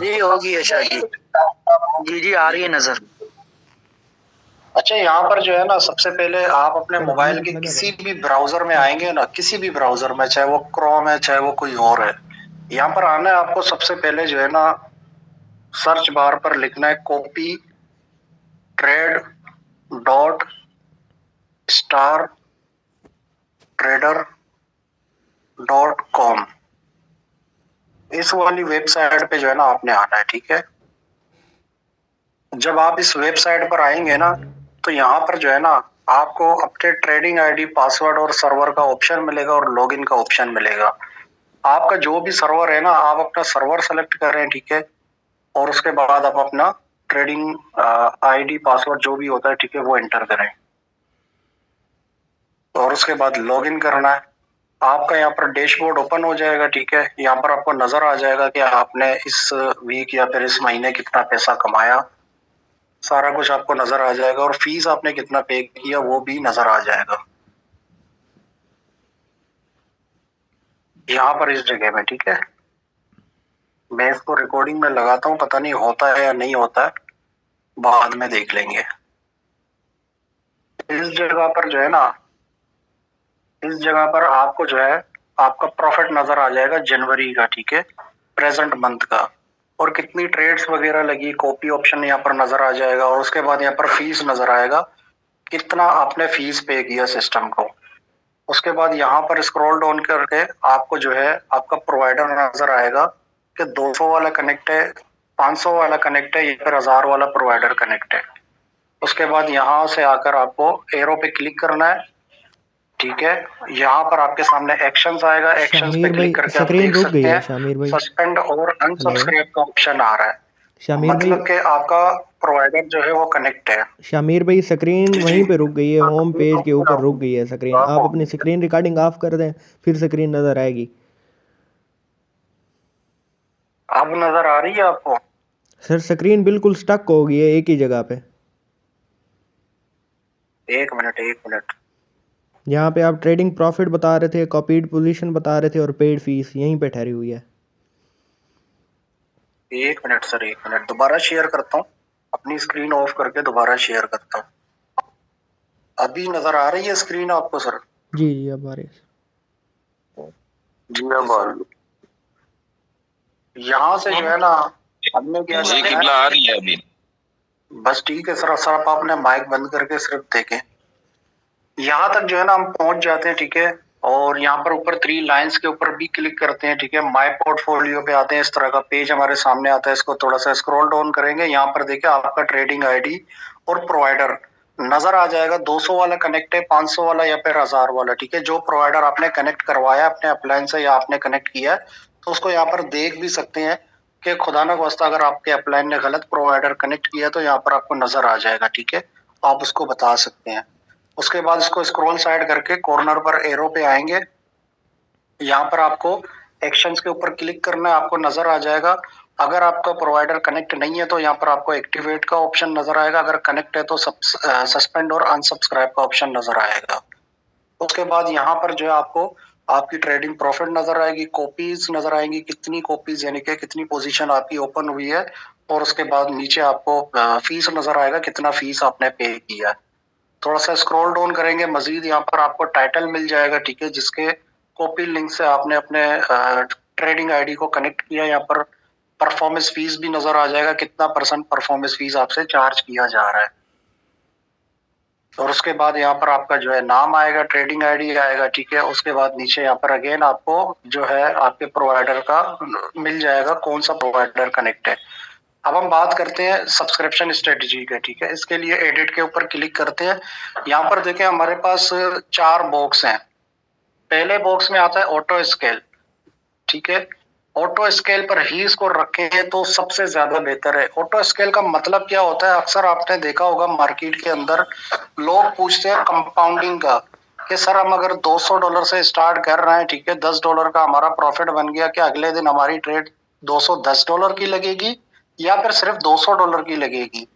जी होगी ऐसा जी। जी आ रही है नजर। अच्छा, यहाँ पर जो है ना, सबसे पहले आप अपने मोबाइल के किसी भी ब्राउजर में आएंगे ना, किसी भी ब्राउजर में, चाहे वो क्रोम है चाहे वो कोई और है, यहाँ पर आना है आपको। सबसे पहले जो है ना, सर्च बार पर लिखना है copy trade dot star trader dot com. इस वाली वेबसाइट पे जो है ना आपने आना है, ठीक है। जब आप इस वेबसाइट पर आएंगे ना, तो यहाँ पर जो है ना आपको अपने ट्रेडिंग आईडी, पासवर्ड और सर्वर का ऑप्शन मिलेगा और लॉगिन का ऑप्शन मिलेगा। आपका जो भी सर्वर है ना, आप अपना सर्वर सेलेक्ट करें, ठीक है। और उसके बाद आप अपना ट्रेडिंग आईडी, पासवर्ड जो भी होता है, ठीक है, वो एंटर करें। और उसके बाद लॉगिन करना है। आपका यहाँ पर डैशबोर्ड ओपन हो जाएगा, ठीक है। यहाँ पर आपको नजर आ जाएगा कि आपने इस वीक या फिर इस महीने कितना पैसा कमाया। सारा कुछ आपको नजर आ जाएगा और फीस आपने कितना पे किया वो भी नजर आ जाएगा यहाँ पर इस जगह में, ठीक है। मैं इसको रिकॉर्डिंग में लगाता हूँ, पता नहीं होता है या नहीं होता है, बाद में देख लेंगे। इस जगह पर जो है ना, इस जगह पर आपको जो है आपका प्रॉफिट नजर आ जाएगा जनवरी का, ठीक है, प्रेजेंट मंथ का। और कितनी ट्रेड्स वगैरह लगी, कॉपी ऑप्शन यहाँ पर नजर आ जाएगा। और उसके बाद यहाँ पर फीस नजर आएगा, कितना आपने फीस पे किया सिस्टम को। उसके बाद यहाँ पर स्क्रॉल डाउन करके आपको जो है आपका प्रोवाइडर नजर आएगा कि 200 वाला कनेक्ट है, 500 वाला कनेक्ट है या फिर 1000 वाला प्रोवाइडर कनेक्ट है। उसके बाद यहाँ से आकर आपको एरो पे क्लिक करना है, ठीक है। यहाँ पर आपके सामने एक्शंस आएगा, एक्शंस पे शामिर भाई क्लिक करके आप स्क्रीन देख रुक गई सकते है। हैं शामिर भाई सस्पेंड और हेलो। अनसब्सक्राइब का ऑप्शन आ रहा है। शामिर भाई मतलब कि आपका प्रोवाइडर जो है वो कनेक्ट है। शामिर भाई स्क्रीन जी जी। वहीं पे रुक गई है, होम पेज के ऊपर रुक गई है स्क्रीन। आप अपनी स्क्रीन रिकॉर्डिंग ऑफ कर दें, फिर स्क्रीन नज़र आएगी। अब नजर आ रही है आपको? सर स्क्रीन बिल्कुल स्टक हो गई है एक ही जगह पे। एक मिनट, एक मिनट। यहाँ पे आप ट्रेडिंग प्रॉफिट बता रहे थे, कॉपीड पोजीशन बता रहे थे और पेड फीस यहीं पे ठहरी हुई है। एक मिनट सर, एक मिनट, दोबारा शेयर करता हूँ। अपनी स्क्रीन ऑफ करके दोबारा शेयर करता हूँ। अभी नजर आ रही है स्क्रीन आपको सर? जी जी अब आ रही है। जी अब आ रही है। यहाँ से जो है ना हमने क्या जी किबला आ रही है अभी। बस ठीक है सर, सर आप अपने माइक बंद करके सिर्फ देखें। यहाँ तक जो है ना हम पहुंच जाते हैं, ठीक है। और यहाँ पर ऊपर 3 लाइंस के ऊपर भी क्लिक करते हैं, ठीक है। माय पोर्टफोलियो पे आते हैं, इस तरह का पेज हमारे सामने आता है। इसको थोड़ा सा स्क्रॉल डाउन करेंगे, यहाँ पर देखिए आपका ट्रेडिंग आईडी और प्रोवाइडर नजर आ जाएगा। 200 वाला कनेक्ट है, 500 वाला या फिर 1000 वाला, ठीक है। जो प्रोवाइडर आपने कनेक्ट करवाया अपने अप्लायंस से या आपने कनेक्ट किया है, तो उसको यहाँ पर देख भी सकते हैं कि खुदा ना खास्ता अगर आपके अपलायन ने गलत प्रोवाइडर कनेक्ट किया तो यहाँ पर आपको नजर आ जाएगा, ठीक है। आप उसको बता सकते हैं। उसके बाद इसको स्क्रॉल साइड करके कॉर्नर पर एरो पे आएंगे। यहाँ पर आपको एक्शंस के ऊपर क्लिक करना है, आपको नजर आ जाएगा। अगर आपका प्रोवाइडर कनेक्ट नहीं है तो यहाँ पर आपको एक्टिवेट का ऑप्शन नजर आएगा, अगर कनेक्ट है तो सस्पेंड और अनसब्सक्राइब का ऑप्शन नजर आएगा। उसके बाद यहाँ पर जो है आपको आपकी ट्रेडिंग प्रॉफिट नजर आएगी, कॉपीज नजर आएंगी, कितनी कॉपीज यानी कि कितनी पोजीशन आपकी ओपन हुई है। और उसके बाद नीचे आपको फीस नजर आएगा, कितना फीस आपने पे किया है। थोड़ा सा स्क्रॉल डाउन करेंगे मजीद, यहाँ पर आपको टाइटल मिल जाएगा, ठीक है, जिसके कॉपी लिंक से आपने अपने ट्रेडिंग आईडी को कनेक्ट किया। यहाँ पर परफॉर्मेंस फीस भी नजर आ जाएगा, कितना % परफॉर्मेंस फीस आपसे चार्ज किया जा रहा है। और उसके बाद यहाँ पर आपका जो है नाम आएगा, ट्रेडिंग आईडी आएगा, ठीक है। उसके बाद नीचे यहाँ पर अगेन आपको जो है आपके प्रोवाइडर का मिल जाएगा, कौन सा प्रोवाइडर कनेक्ट है। अब हम बात करते हैं सब्सक्रिप्शन स्ट्रेटजी का, ठीक है। इसके लिए एडिट के ऊपर क्लिक करते हैं। यहाँ पर देखें हमारे पास 4 बॉक्स हैं। पहले बॉक्स में आता है ऑटो स्केल, ठीक है। ऑटो स्केल पर ही इसको रखें तो सबसे ज्यादा बेहतर है। ऑटो स्केल का मतलब क्या होता है, अक्सर आपने देखा होगा मार्केट के अंदर लोग पूछते हैं कंपाउंडिंग का, कि सर हम अगर $200 से स्टार्ट कर रहे हैं, ठीक है, $10 का हमारा प्रॉफिट बन गया, क्या अगले दिन हमारी ट्रेड $210 की लगेगी या फिर सिर्फ $200 की लगेगी?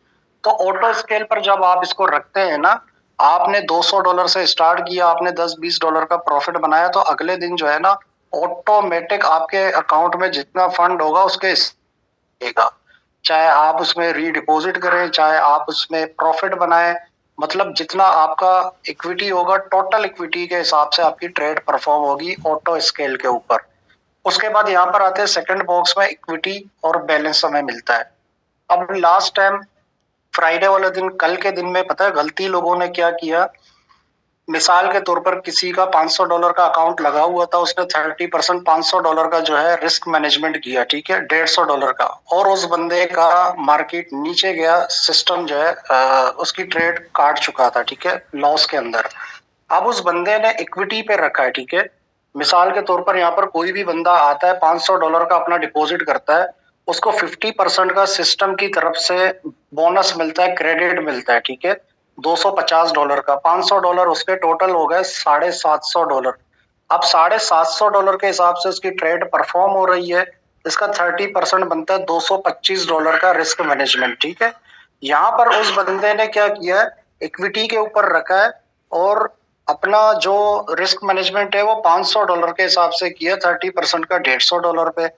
तो ऑटो स्केल पर जब आप इसको रखते हैं ना, आपने $200 से स्टार्ट किया, आपने $10-20 का प्रॉफिट बनाया, तो अगले दिन जो है ना ऑटोमेटिक आपके अकाउंट में जितना फंड होगा उसके लगेगा। चाहे आप उसमें रीडिपॉजिट करें, चाहे आप उसमें प्रॉफिट बनाएं, मतलब जितना आपका इक्विटी होगा, टोटल इक्विटी के हिसाब से आपकी ट्रेड परफॉर्म होगी ऑटो स्केल के ऊपर। उसके बाद यहाँ पर आते हैं सेकंड बॉक्स में इक्विटी और बैलेंस हमें मिलता है। अब लास्ट टाइम फ्राइडे वाले दिन, कल के दिन में पता है गलती लोगों ने क्या किया, मिसाल के तौर पर किसी का $500 का अकाउंट लगा हुआ था, उसने 30% $500 का जो है रिस्क मैनेजमेंट किया, ठीक है, $150 का, और उस बंदे का मार्केट नीचे गया, सिस्टम जो है उसकी ट्रेड काट चुका था, ठीक है, लॉस के अंदर। अब उस बंदे ने इक्विटी पे रखा है, ठीक है, मिसाल के तौर पर यहाँ पर कोई भी बंदा आता है $500 का अपना डिपॉजिट करता है, उसको 50% का सिस्टम की तरफ से बोनस मिलता है, क्रेडिट मिलता है, ठीक है, $250 का। $500 उसके टोटल हो गए $750। अब $750 के हिसाब से उसकी ट्रेड परफॉर्म हो रही है, इसका 30% बनता है $225 का रिस्क मैनेजमेंट, ठीक है। यहाँ पर उस बंदे ने क्या किया है, इक्विटी के ऊपर रखा है और अपना जो रिस्क मैनेजमेंट है वो $500 के हिसाब से किया, 30% का $150 पे।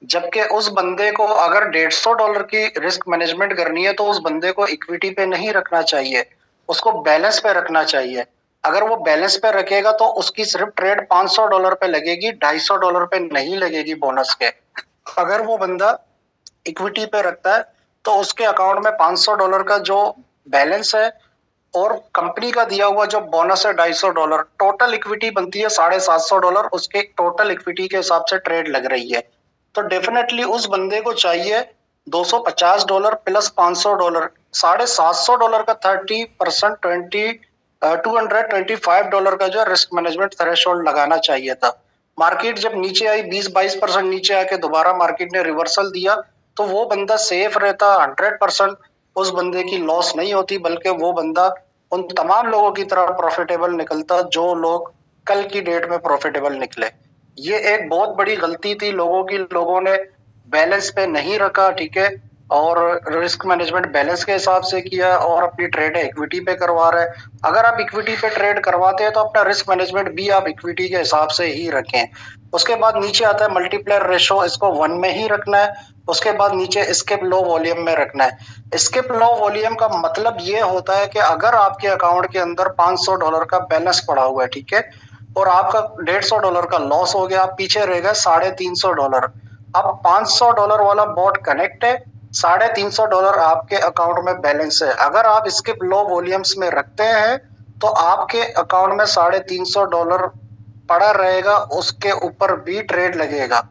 जबकि उस बंदे को अगर $150 की रिस्क मैनेजमेंट करनी है तो उस बंदे को इक्विटी पे नहीं रखना चाहिए, उसको बैलेंस पे रखना चाहिए। अगर वो बैलेंस पे रखेगा तो उसकी सिर्फ ट्रेड $500 पे लगेगी, $250 पे नहीं लगेगी बोनस के। अगर वो बंदा इक्विटी पे रखता है तो उसके अकाउंट में $500 का जो बैलेंस है और कंपनी का दिया हुआ जो बोनस है $250, टोटल इक्विटी बनती है $750, उसके टोटल इक्विटी के हिसाब से ट्रेड लग रही है। तो डेफिनेटली उस बंदे को चाहिए $250 प्लस $500, $750 का 30% $225 का जो रिस्क मैनेजमेंट थ्रेशोल्ड लगाना चाहिए था। मार्केट जब नीचे आई 20-22% नीचे आके दोबारा मार्केट ने रिवर्सल दिया तो वो बंदा सेफ रहता, 100% उस बंदे की लॉस नहीं होती, बल्कि वो बंदा उन तमाम लोगों की तरह प्रॉफिटेबल निकलता जो लोग कल की डेट में प्रॉफिटेबल निकले। ये एक बहुत बड़ी गलती थी लोगों की, लोगों ने बैलेंस पे नहीं रखा, ठीक है, और रिस्क मैनेजमेंट बैलेंस के हिसाब से किया और अपनी ट्रेड इक्विटी पे करवा रहे हैं। अगर आप इक्विटी पे ट्रेड करवाते हैं तो अपना रिस्क मैनेजमेंट भी आप इक्विटी के हिसाब से ही रखें। उसके बाद नीचे आता है मल्टीप्लायर रेशो, इसको 1 में ही रखना है। उसके बाद नीचे स्किप लो वॉल्यूम में रखना है। स्किप लो वॉल्यूम का मतलब ये होता है कि अगर आपके अकाउंट के अंदर $500 का बैलेंस पड़ा हुआ है, ठीक है, और आपका $150 का लॉस हो गया, आप पीछे रह गए $350। अब $500 वाला बॉट कनेक्ट है, $350 आपके अकाउंट में बैलेंस है। अगर आप स्किप लो वॉल्यूम्स में रखते हैं तो आपके अकाउंट में $350 पड़ा रहेगा, उसके ऊपर भी ट्रेड लगेगा।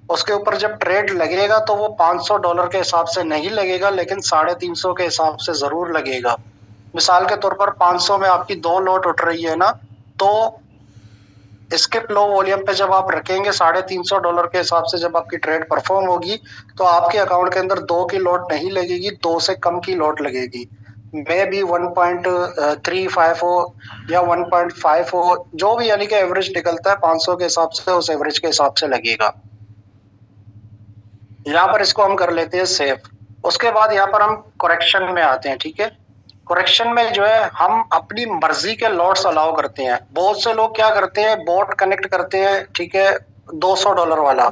उसके ऊपर जब ट्रेड लगेगा तो वो $500 के हिसाब से नहीं लगेगा, लेकिन 350 के हिसाब से जरूर लगेगा। मिसाल के तौर पर 500 में आपकी 2 लॉट उठ रही है ना, तो स्किप लो वॉल्यूम पे जब आप रखेंगे $350 के हिसाब से जब आपकी ट्रेड परफॉर्म होगी तो आपके अकाउंट के अंदर 2 की लॉट नहीं लगेगी, 2 से कम की लॉट लगेगी। मे बी 1.35 हो या 1.5 हो, जो भी यानी कि एवरेज निकलता है 500 के हिसाब से, उस एवरेज के हिसाब से लगेगा। यहाँ पर इसको हम कर लेते हैं सेफ। उसके बाद यहाँ पर हम करेक्शन में आते हैं, ठीक है। करेक्शन में जो है हम अपनी मर्जी के लॉट्स अलाउ करते हैं। बहुत से लोग क्या करते हैं, बोट कनेक्ट करते हैं, ठीक है, $200 वाला,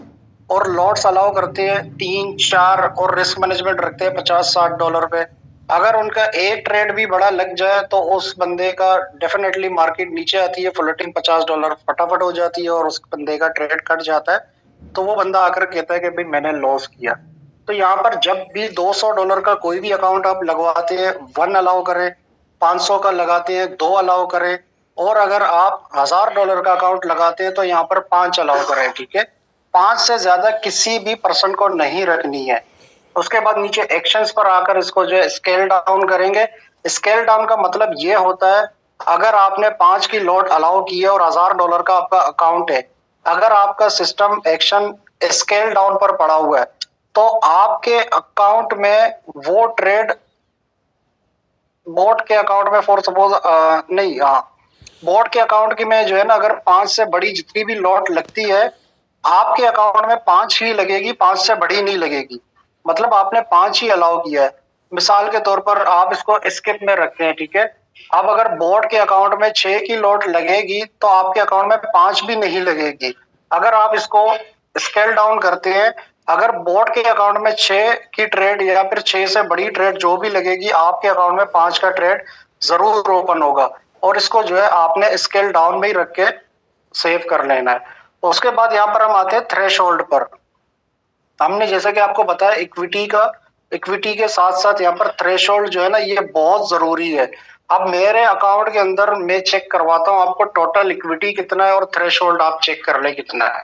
और लॉट्स अलाउ करते हैं 3-4 और रिस्क मैनेजमेंट रखते हैं $50-60 पे। अगर उनका एक ट्रेड भी बड़ा लग जाए तो उस बंदे का डेफिनेटली मार्केट नीचे आती है, फ्लोटिंग $50 फटाफट हो जाती है और उस बंदे का ट्रेड कट जाता है। तो वो बंदा आकर कहता है कि भाई मैंने लॉस किया। तो यहाँ पर जब भी $200 का कोई भी अकाउंट आप लगवाते हैं, 1 अलाउ करें, 500 का लगाते हैं 2 अलाउ करें, और अगर आप $1000 का अकाउंट लगाते हैं तो यहाँ पर 5 अलाउ करें, ठीक है। 5 से ज्यादा किसी भी पर्सन को नहीं रखनी है। उसके बाद नीचे एक्शंस पर आकर इसको जो है स्केल डाउन करेंगे। स्केल डाउन का मतलब ये होता है, अगर आपने 5 की लॉट अलाउ की है और $1000 का आपका अकाउंट है, अगर आपका सिस्टम एक्शन स्केल डाउन पर पड़ा हुआ है तो आपके अकाउंट में वो ट्रेड बोट के अकाउंट में फॉर सपोज नहीं, हाँ, बोट के अकाउंट की में जो है ना, अगर 5 से बड़ी जितनी भी लॉट लगती है आपके अकाउंट में 5 ही लगेगी, 5 से बड़ी नहीं लगेगी। मतलब आपने 5 ही अलाउ किया है। मिसाल के तौर पर आप इसको स्किप में रखते हैं, ठीक है। अब अगर बोट के अकाउंट में 6 की लॉट लगेगी तो आपके अकाउंट में 5 भी नहीं लगेगी। अगर आप इसको स्केल डाउन करते हैं अगर बोर्ड के अकाउंट में 6 की ट्रेड या फिर 6 से बड़ी ट्रेड जो भी लगेगी, आपके अकाउंट में 5 का ट्रेड जरूर ओपन होगा, और इसको जो है आपने स्केल डाउन में ही रख के सेव कर लेना है। उसके बाद यहाँ पर हम आते हैं थ्रेशोल्ड पर। हमने जैसा कि आपको बताया इक्विटी के साथ साथ यहाँ पर थ्रेशोल्ड जो है ना, ये बहुत जरूरी है। अब मेरे अकाउंट के अंदर मैं चेक करवाता हूँ आपको टोटल इक्विटी कितना है और थ्रेशोल्ड आप चेक कर ले कितना है।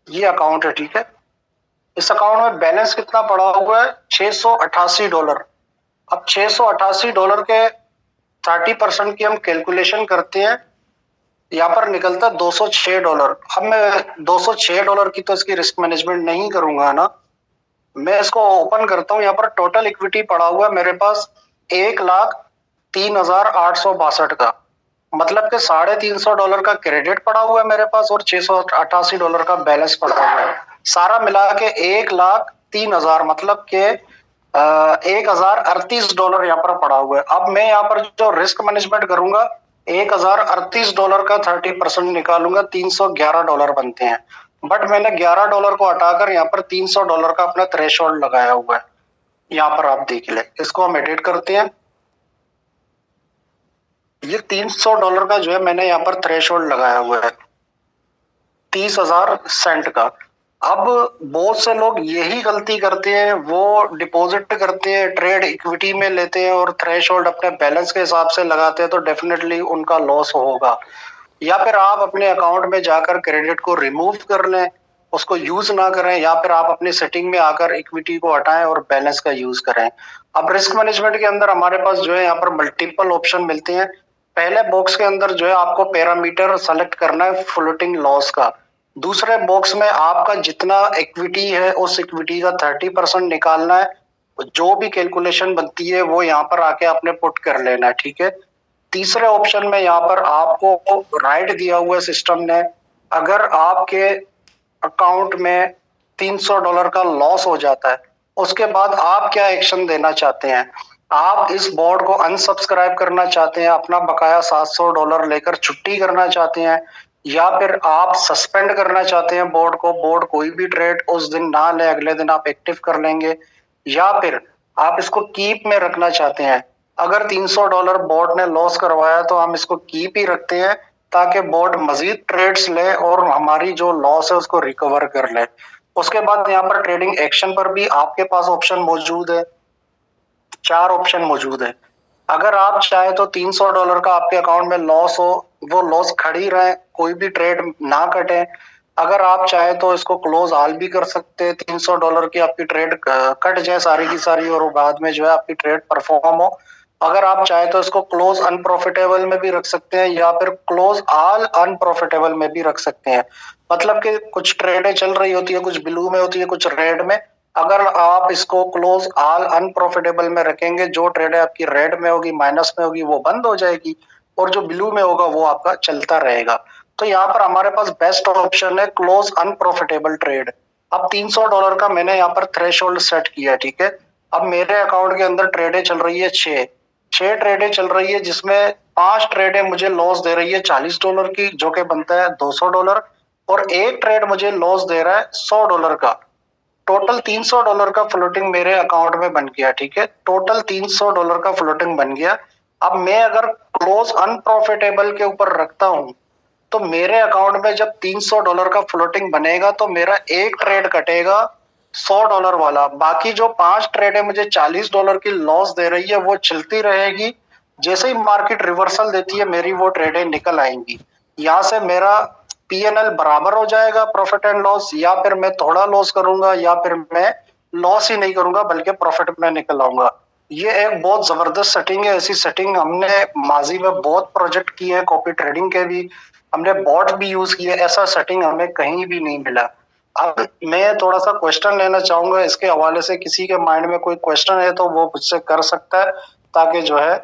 ये अकाउंट है, ठीक है। इस अकाउंट में बैलेंस कितना पड़ा हुआ है? $688। अब $688 के 30% की हम कैलकुलेशन करते हैं, यहाँ पर निकलता है $206। अब मैं $206 की तो इसकी रिस्क मैनेजमेंट नहीं करूंगा ना, मैं इसको ओपन करता हूँ। यहाँ पर टोटल इक्विटी पड़ा हुआ है मेरे पास $1,03,862 का, मतलब कि $350 का क्रेडिट पड़ा हुआ है मेरे पास और $688 का बैलेंस पड़ा हुआ है। सारा मिला के 1,03,000 मतलब के $1,038 यहाँ पर पड़ा हुआ है। अब मैं यहाँ पर जो रिस्क मैनेजमेंट करूंगा, $1,038 का 30% निकालूंगा, $311 बनते हैं। बट मैंने $11 को हटाकर यहाँ पर $300 का अपना थ्रेशोल्ड लगाया हुआ है। यहाँ पर आप देख ले, इसको हम एडिट करते हैं। ये $300 का जो है मैंने यहाँ पर थ्रेशोल्ड लगाया हुआ है 30,000 सेंट का। अब बहुत से लोग यही गलती करते हैं, वो डिपॉजिट करते हैं, ट्रेड इक्विटी में लेते हैं और थ्रेशोल्ड अपने बैलेंस के हिसाब से लगाते हैं, तो डेफिनेटली उनका लॉस होगा। या फिर आप अपने अकाउंट में जाकर क्रेडिट को रिमूव कर लें, उसको यूज ना करें, या फिर आप अपनी सेटिंग में आकर इक्विटी को हटाएं और बैलेंस का यूज करें। अब रिस्क मैनेजमेंट के अंदर हमारे पास जो है यहाँ पर मल्टीपल ऑप्शन मिलते हैं। पहले बॉक्स के अंदर जो है आपको पैरामीटर सेलेक्ट करना है फ्लोटिंग लॉस का। दूसरे बॉक्स में आपका जितना इक्विटी है उस इक्विटी का 30% निकालना है। जो भी कैलकुलेशन बनती है वो यहाँ पर आके आपने पुट कर लेना है, ठीक है। तीसरे ऑप्शन में यहाँ पर आपको राइट दिया हुआ है सिस्टम ने, अगर आपके अकाउंट में $300 का लॉस हो जाता है, उसके बाद आप क्या एक्शन देना चाहते हैं। आप इस बोर्ड को अनसब्सक्राइब करना चाहते हैं, अपना बकाया $700 लेकर छुट्टी करना चाहते हैं, या फिर आप सस्पेंड करना चाहते हैं बोर्ड को, बोर्ड कोई भी ट्रेड उस दिन ना ले, अगले दिन आप एक्टिव कर लेंगे, या फिर आप इसको कीप में रखना चाहते हैं। अगर $300 बोर्ड ने लॉस करवाया तो हम इसको कीप ही रखते हैं, ताकि बोर्ड मजीद ट्रेड्स ले और हमारी जो लॉस है उसको रिकवर कर ले। उसके बाद यहाँ पर ट्रेडिंग एक्शन पर भी आपके पास ऑप्शन मौजूद है, 4 ऑप्शन मौजूद है। अगर आप चाहे तो $300 का आपके अकाउंट में लॉस हो, वो लॉस खड़ी रहे, कोई भी ट्रेड ना कटे। अगर आप चाहे तो इसको क्लोज ऑल भी कर सकते हैं, $300 की आपकी ट्रेड कट जाए सारी की सारी और बाद में जो है आपकी ट्रेड परफॉर्म हो। अगर आप चाहे तो इसको क्लोज अनप्रॉफिटेबल में भी रख सकते हैं, या फिर क्लोज ऑल अनप्रॉफिटेबल में भी रख सकते हैं। मतलब कि कुछ ट्रेडें चल रही होती है, कुछ ब्लू में होती है, कुछ रेड में। अगर आप इसको क्लोज ऑल अनप्रॉफिटेबल में रखेंगे, जो ट्रेड आपकी रेड में होगी, माइनस में होगी, वो बंद हो जाएगी, और जो ब्लू में होगा वो आपका चलता रहेगा। तो यहाँ पर हमारे पास बेस्ट ऑप्शन है क्लोज अनप्रॉफिटेबल ट्रेड। अब $300 का मैंने यहाँ पर थ्रेशोल्ड सेट किया, ठीक है। अब मेरे अकाउंट के अंदर ट्रेडें चल रही है 6 ट्रेडें चल रही है, जिसमें 5 ट्रेडें मुझे लॉस दे रही है $40 की, जो कि बनता है $200, और एक ट्रेड मुझे लॉस दे रहा है $100 का। टोटल $300 का फ्लोटिंग मेरे अकाउंट में बन गया, ठीक है। टोटल $300 का फ्लोटिंग बन गया। अब मैं अगर क्लोज अनप्रॉफिटेबल के ऊपर रखता हूं, तो मेरे अकाउंट में जब $300 का फ्लोटिंग बनेगा तो मेरा एक ट्रेड कटेगा $100 वाला, बाकी जो 5 ट्रेड है मुझे $40 की लॉस दे रही है, वो चलती रहेगी। जैसे ही मार्केट रिवर्सल देती है मेरी वो ट्रेडें निकल आएंगी। यहाँ से मेरा पीएनएल बराबर हो जाएगा, प्रॉफिट एंड लॉस, या फिर मैं थोड़ा लॉस करूंगा, या फिर मैं लॉस ही नहीं करूंगा बल्कि प्रॉफिट में निकल आऊंगा। ये एक बहुत जबरदस्त सेटिंग है। ऐसी सेटिंग हमने माजी में बहुत प्रोजेक्ट किए हैं, कॉपी ट्रेडिंग के भी हमने बॉट भी यूज किए, ऐसा सेटिंग हमें कहीं भी नहीं मिला। अब मैं थोड़ा सा क्वेश्चन लेना चाहूंगा इसके हवाले से, किसी के माइंड में कोई क्वेश्चन है तो वो मुझसे कर सकता है, ताकि जो है